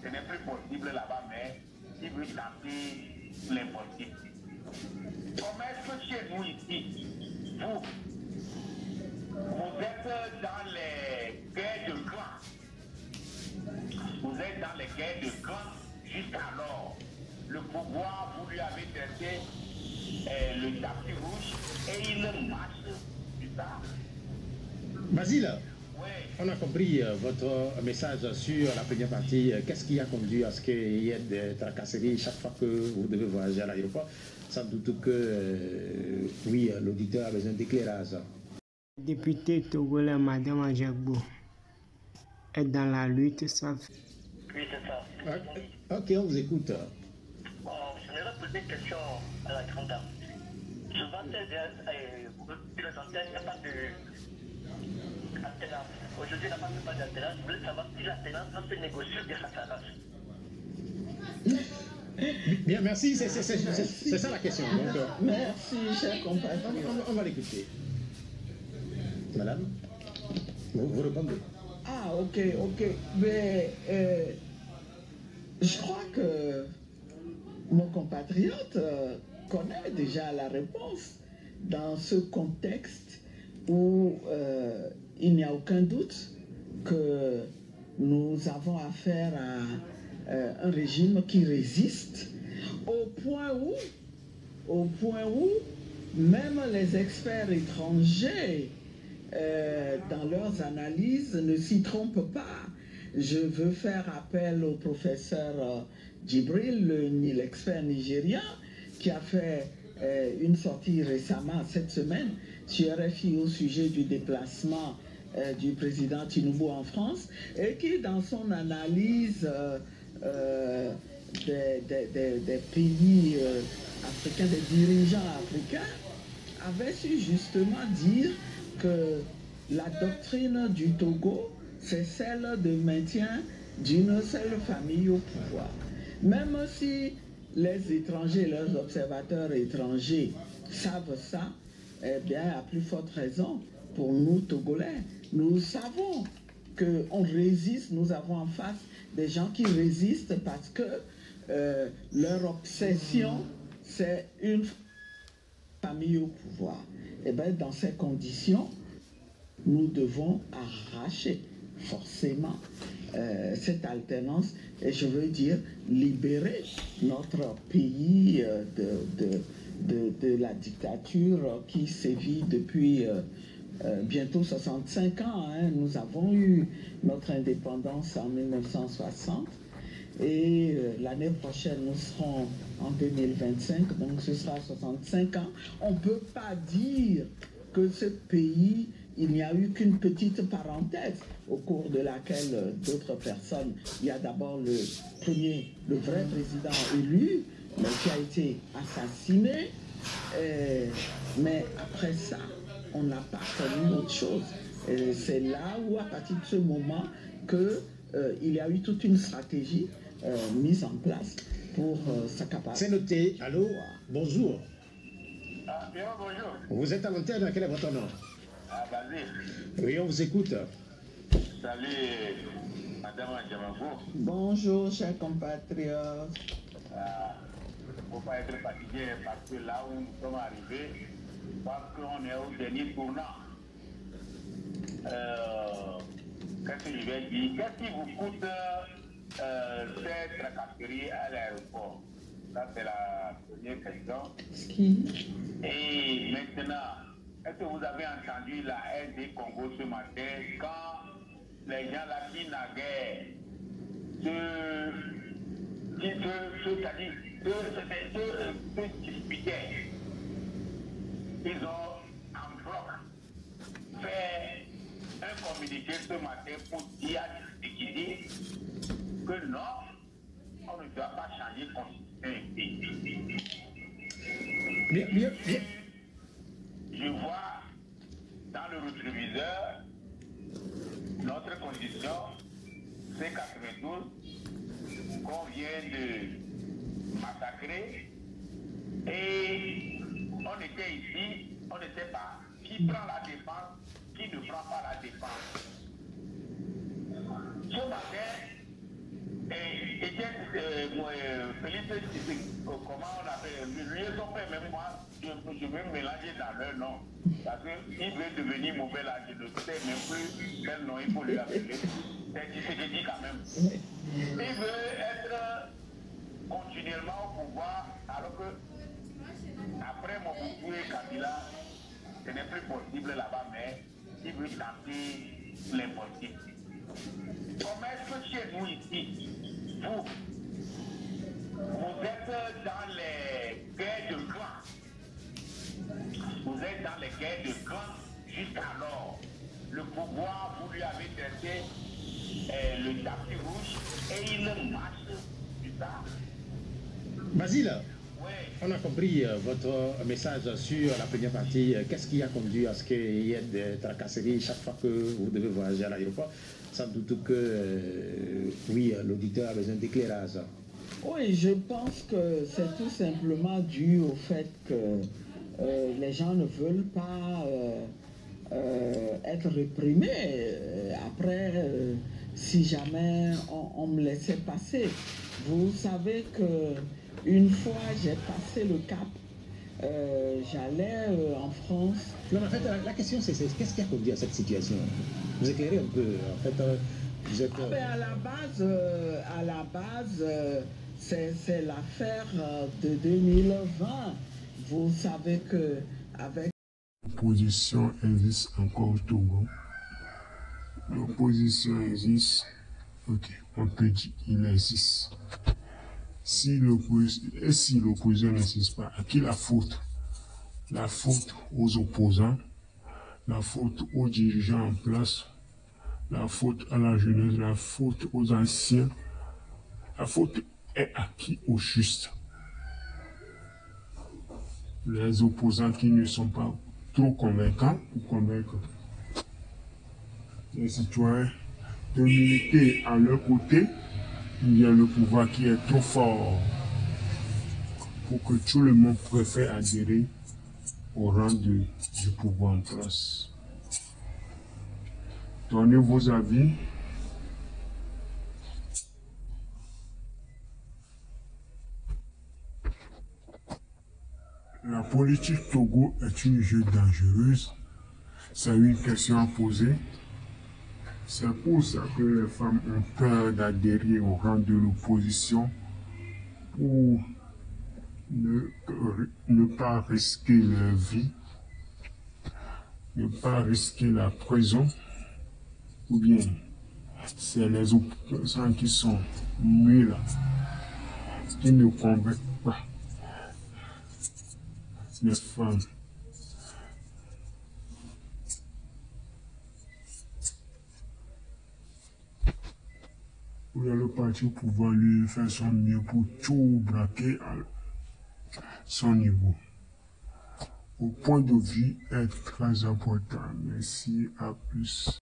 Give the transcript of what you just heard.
ce n'est plus possible là-bas, mais il veut tenter l'impossible. Comment est-ce que chez nous ici, vous êtes dans les guerres de clans? Vous êtes dans les guerres de clans jusqu'alors. Le pouvoir, vous lui avez traité le tapis rouge et il marche plus tard. Basile, Oui. on a compris votre message sur la première partie. Qu'est-ce qui a conduit à ce qu'il y ait des tracasseries chaque fois que vous devez voyager à l'aéroport? Sans doute que, oui, l'auditeur a besoin d'éclairage. Député togolais Madame Ajagbo est dans la lutte. Ça... Oui, c'est ça. Ok, on vous écoute. Bon, je voudrais poser une question à la grande dame. Souvent, vous présentez, il n'y a pas d'alternance. Aujourd'hui, il n'y a pas d'alternance. Je voulais savoir si l'alternance, on peut négocier des rassemblages. Bien, merci, c'est ça la question. Donc, merci, cher compatriote. On va l'écouter. Madame, vous répondez. Ah, ok. Mais je crois que mon compatriote connaît déjà la réponse dans ce contexte où il n'y a aucun doute que nous avons affaire à un régime qui résiste au point où même les experts étrangers dans leurs analyses ne s'y trompent pas. Je veux faire appel au professeur Djibril, l'expert nigérien, qui a fait une sortie récemment, cette semaine, sur RFI au sujet du déplacement du président Tinubu en France, et qui, dans son analyse des pays africains, des dirigeants africains, avait su justement dire que la doctrine du Togo, c'est celle de maintien d'une seule famille au pouvoir. Même si les étrangers, leurs observateurs étrangers savent ça, eh bien, à plus forte raison, pour nous, Togolais, nous savons qu'on résiste, nous avons en face des gens qui résistent parce que leur obsession, c'est une famille au pouvoir. Et bien, dans ces conditions, nous devons arracher forcément cette alternance et je veux dire libérer notre pays de la dictature qui sévit depuis bientôt 65 ans. Hein. Nous avons eu notre indépendance en 1960 et l'année prochaine nous serons en 2025, donc ce sera 65 ans. On ne peut pas dire que ce pays, il n'y a eu qu'une petite parenthèse au cours de laquelle d'autres personnes, il y a d'abord le vrai président élu, mais qui a été assassiné, mais après ça, on n'a pas connu autre chose. Et c'est là où, à partir de ce moment, il y a eu toute une stratégie mise en place pour s'accaparer. C'est noté. Allô, bonjour. Ah, bien, bonjour. Vous êtes à l'antenne, quel est votre nom? Ah, Basile. Oui, on vous écoute. Salut, Madame Adjamagbo. Bonjour, chers compatriotes. Il ne faut pas être fatigué parce que là où nous sommes arrivés, parce qu'on est au dernier tournant. Qu'est-ce que je vais dire? Qu'est-ce qui vous coûte cette tracasserie à l'aéroport? Ça, c'est la première question. Et maintenant, est-ce que vous avez entendu la haine des Congo ce matin quand les gens là qui naguèrent se disputaient, ils ont en bloc fait un communiqué ce matin pour dire à Tshisekedi que non, on ne doit pas changer de constitution. Bien. Je vois dans le rétroviseur notre constitution C92 qu'on vient de massacrer et on était ici, on ne sait pas qui prend la défense, qui ne prend pas la défense. Ce matin, Et Félix, comment on appelle, lui et son père, même moi, je vais me mélanger dans leur nom. Parce qu'il veut devenir mauvais là, je ne sais même plus quel nom il faut lui appeler. C'est Tshisekedi quand même. Il veut être continuellement au pouvoir, alors que après Mobutu et Kabila, ce n'est plus possible là-bas, mais il veut tenter l'impossible. Comment est-ce que chez nous ici, vous êtes dans les guerres de clans? Vous êtes dans les guerres de clans jusqu'alors. Le pouvoir, vous lui avez traité le tapis rouge et il marche plus tard. Basile, Oui. on a compris votre message sur la première partie. Qu'est-ce qui a conduit à ce qu'il y ait des tracasseries chaque fois que vous devez voyager à l'aéroport? Sans doute que, oui, l'auditeur a besoin d'éclairage. Oui, je pense que c'est tout simplement dû au fait que les gens ne veulent pas être réprimés. Après, si jamais on me laissait passer. Vous savez que une fois j'ai passé le cap, j'allais en France. Non, en fait, la question c'est qu'est-ce qui a conduit à cette situation? Vous éclairez un peu. En fait, vous êtes... à la base, c'est l'affaire de 2020. Vous savez que avec l'opposition existe encore au Togo. L'opposition existe, ok, on peut dire qu'il existe. Si l'opposition n'existe pas, à qui la faute? La faute aux opposants, la faute aux dirigeants en place, la faute à la jeunesse, la faute aux anciens. La faute est à qui au juste? Les opposants qui ne sont pas trop convaincants pour convaincre les citoyens de militer à leur côté, il y a le pouvoir qui est trop fort pour que tout le monde préfère adhérer au rang du pouvoir en place. Donnez vos avis. La politique Togo est une jeu dangereuse. C'est une question à poser. C'est pour ça que les femmes ont peur d'adhérer au rang de l'opposition pour ne pas risquer leur vie, ne pas risquer la prison, ou bien c'est les opposants qui sont nuls, qui ne convainquent pas les femmes. Où le parti au pouvoir lui faire son mieux pour tout braquer à son niveau. Au point de vue est très important. Merci, à plus.